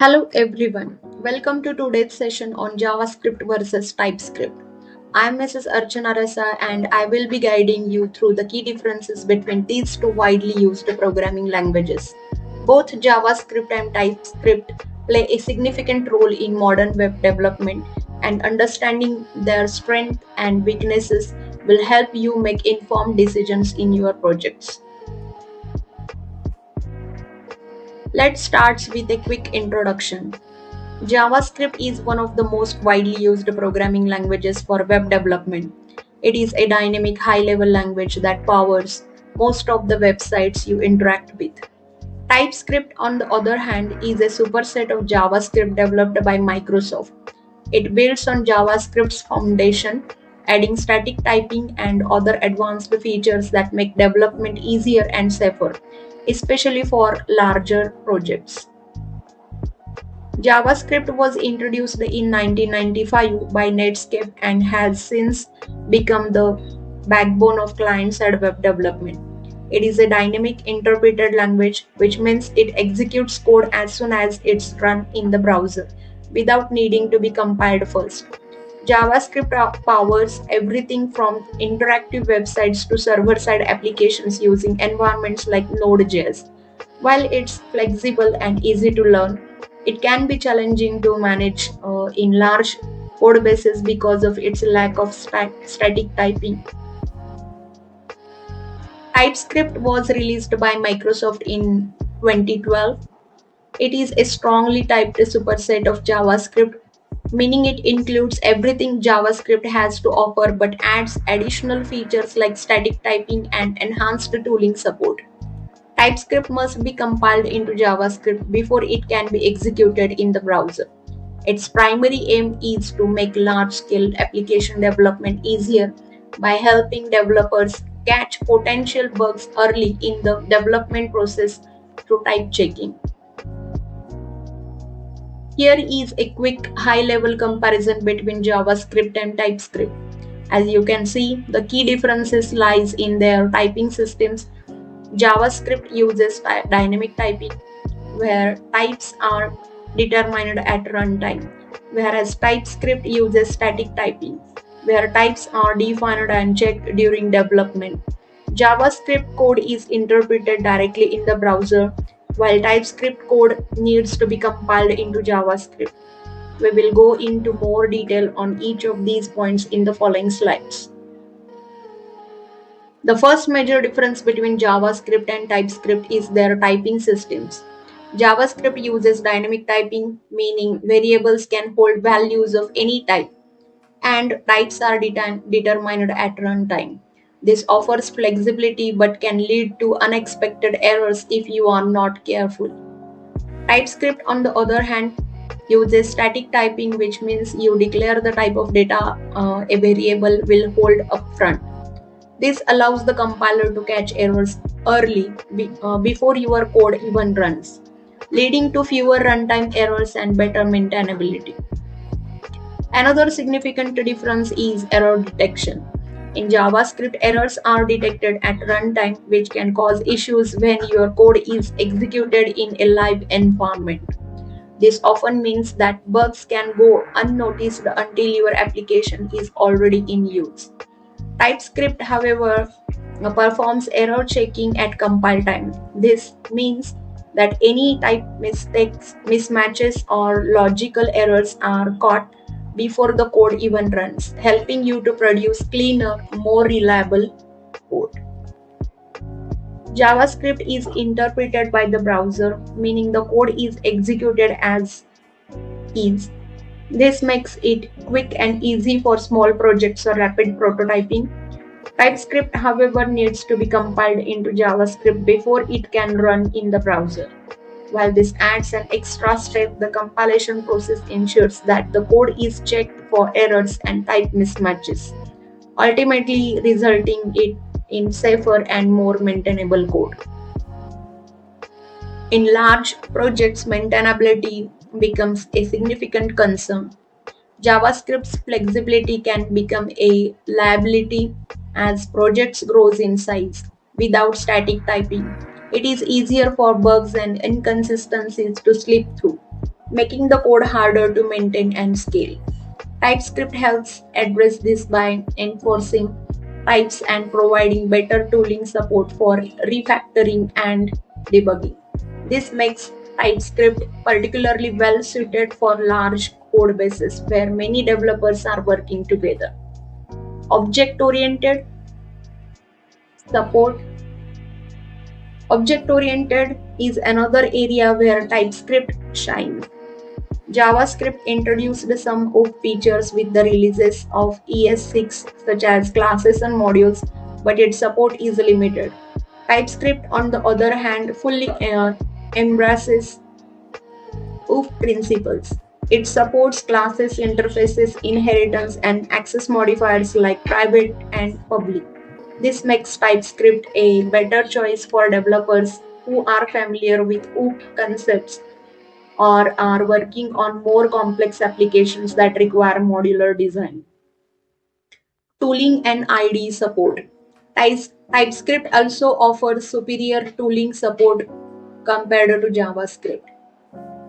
Hello everyone, welcome to today's session on JavaScript versus TypeScript. I am Mrs. Archana Rasa and I will be guiding you through the key differences between these two widely used programming languages. Both JavaScript and TypeScript play a significant role in modern web development, and understanding their strengths and weaknesses will help you make informed decisions in your projects. Let's start with a quick introduction. JavaScript is one of the most widely used programming languages for web development. It is a dynamic high-level language that powers most of the websites you interact with. TypeScript, on the other hand, is a superset of JavaScript developed by Microsoft. It builds on JavaScript's foundation, adding static typing and other advanced features that make development easier and safer, especially for larger projects. JavaScript was introduced in 1995 by Netscape and has since become the backbone of client-side web development. It is a dynamic interpreted language, which means it executes code as soon as it's run in the browser, without needing to be compiled first. JavaScript powers everything from interactive websites to server-side applications using environments like Node.js. While it's flexible and easy to learn, it can be challenging to manage in large code bases because of its lack of static typing. TypeScript was released by Microsoft in 2012. It is a strongly typed superset of JavaScript, meaning it includes everything JavaScript has to offer but adds additional features like static typing and enhanced tooling support. TypeScript must be compiled into JavaScript before it can be executed in the browser. Its primary aim is to make large-scale application development easier by helping developers catch potential bugs early in the development process through type checking. Here is a quick high-level comparison between JavaScript and TypeScript. As you can see, the key differences lies in their typing systems. JavaScript uses dynamic typing, where types are determined at runtime, whereas TypeScript uses static typing, where types are defined and checked during development. JavaScript code is interpreted directly in the browser, while TypeScript code needs to be compiled into JavaScript. We will go into more detail on each of these points in the following slides. The first major difference between JavaScript and TypeScript is their typing systems. JavaScript uses dynamic typing, meaning variables can hold values of any type, and types are determined at runtime. This offers flexibility but can lead to unexpected errors if you are not careful. TypeScript, on the other hand, uses static typing, which means you declare the type of data a variable will hold upfront. This allows the compiler to catch errors early before your code even runs, leading to fewer runtime errors and better maintainability. Another significant difference is error detection. In JavaScript, errors are detected at runtime, which can cause issues when your code is executed in a live environment. This often means that bugs can go unnoticed until your application is already in use. TypeScript, however, performs error checking at compile time. This means that any type mistakes, mismatches, or logical errors are caught before the code even runs, helping you to produce cleaner, more reliable code. JavaScript is interpreted by the browser, meaning the code is executed as is. This makes it quick and easy for small projects or rapid prototyping. TypeScript, however, needs to be compiled into JavaScript before it can run in the browser. While this adds an extra step, the compilation process ensures that the code is checked for errors and type mismatches, ultimately resulting in safer and more maintainable code. In large projects, maintainability becomes a significant concern. JavaScript's flexibility can become a liability as projects grows in size. Without static typing, it is easier for bugs and inconsistencies to slip through. making the code harder to maintain and scale. TypeScript helps address this by enforcing types and providing better tooling support for refactoring and debugging. This makes TypeScript particularly well suited for large code bases where many developers are working together. Object oriented support. Object oriented is another area where TypeScript shines. JavaScript introduced some of features with the releases of ES6 such as classes and modules, but its support is limited. TypeScript, on the other hand, fully embraces OOF principles. It supports classes, interfaces, inheritance, and access modifiers like private and public. This makes TypeScript a better choice for developers who are familiar with OOP concepts or are working on more complex applications that require modular design. Tooling and IDE support. TypeScript also offers superior tooling support compared to JavaScript.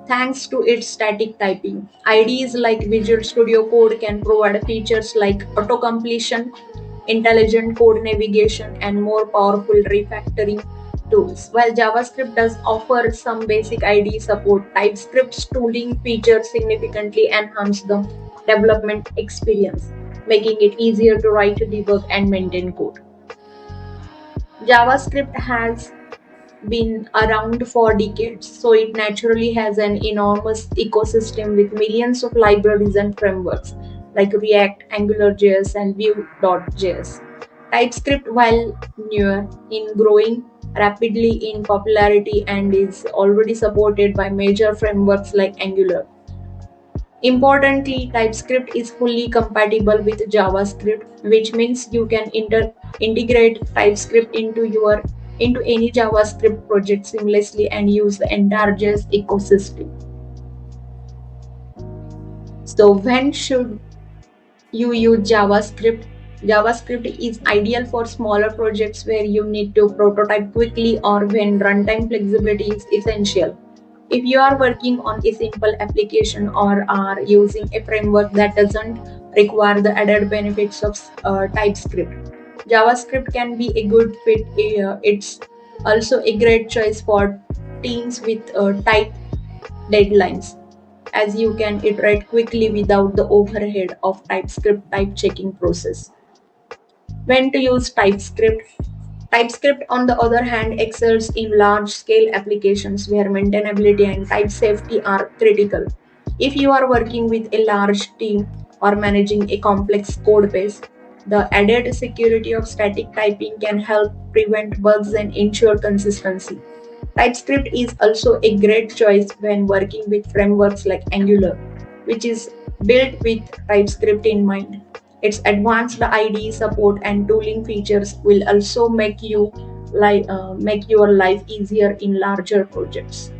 Thanks to its static typing, IDEs like Visual Studio Code can provide features like auto-completion, intelligent code navigation, and more powerful refactoring tools. While JavaScript does offer some basic IDE support, TypeScript's tooling features significantly enhance the development experience, making it easier to write, debug, and maintain code. JavaScript has been around for decades, so it naturally has an enormous ecosystem with millions of libraries and frameworks like React, AngularJS, and Vue.js. TypeScript, while newer, in growing rapidly in popularity and is already supported by major frameworks like Angular. Importantly, TypeScript is fully compatible with JavaScript, which means you can integrate TypeScript into any JavaScript project seamlessly and use the entire JS ecosystem. So when should you use JavaScript? JavaScript is ideal for smaller projects where you need to prototype quickly or when runtime flexibility is essential. If you are working on a simple application or are using a framework that doesn't require the added benefits of TypeScript, JavaScript can be a good fit. It's also a great choice for teams with tight deadlines, as you can iterate quickly without the overhead of TypeScript type checking process. When to use TypeScript? TypeScript, on the other hand, excels in large scale applications where maintainability and type safety are critical. If you are working with a large team or managing a complex code base, the added security of static typing can help prevent bugs and ensure consistency. TypeScript is also a great choice when working with frameworks like Angular, which is built with TypeScript in mind. Its advanced IDE support and tooling features will also make your life easier in larger projects.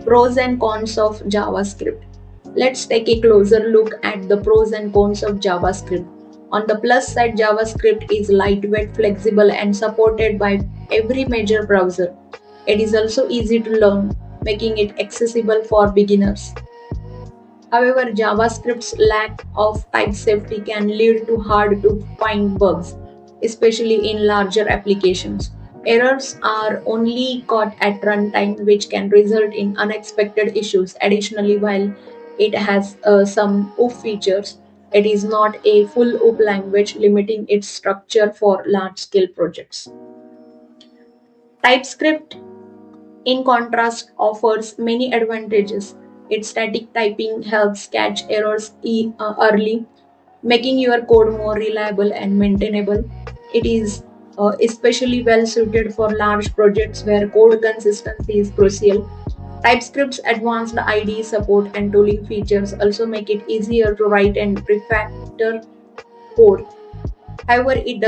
Pros and cons of JavaScript. Let's take a closer look at the pros and cons of JavaScript. On the plus side, JavaScript is lightweight, flexible, and supported by every major browser. It is also easy to learn, making it accessible for beginners. However, JavaScript's lack of type safety can lead to hard to find bugs, especially in larger applications. Errors are only caught at runtime, which can result in unexpected issues. Additionally, while it has some OOP features, it is not a full OOP language, limiting its structure for large scale projects. TypeScript, in contrast, offers many advantages. Its static typing helps catch errors early, making your code more reliable and maintainable. It is especially well suited for large projects where code consistency is crucial. TypeScript's advanced IDE support and tooling features also make it easier to write and refactor code. However, it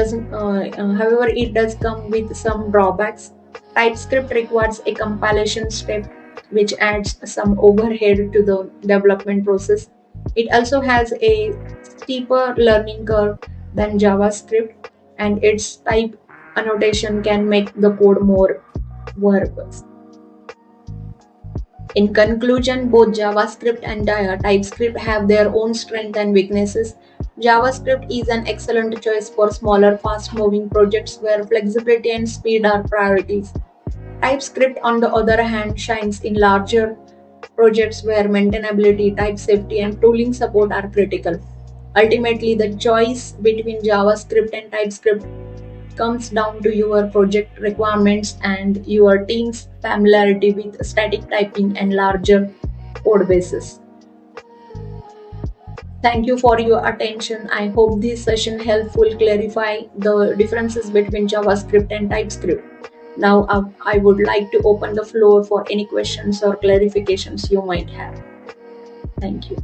does come with some drawbacks. TypeScript requires a compilation step, which adds some overhead to the development process. It also has a steeper learning curve than JavaScript, and its type annotation can make the code more verbose. In conclusion, both JavaScript and TypeScript have their own strengths and weaknesses. JavaScript is an excellent choice for smaller, fast moving projects where flexibility and speed are priorities. TypeScript, on the other hand, shines in larger projects where maintainability, type safety, and tooling support are critical. Ultimately, the choice between JavaScript and TypeScript comes down to your project requirements and your team's familiarity with static typing and larger code bases. Thank you for your attention. I hope this session helpful clarify the differences between JavaScript and TypeScript. Now I would like to open the floor for any questions or clarifications you might have. Thank you.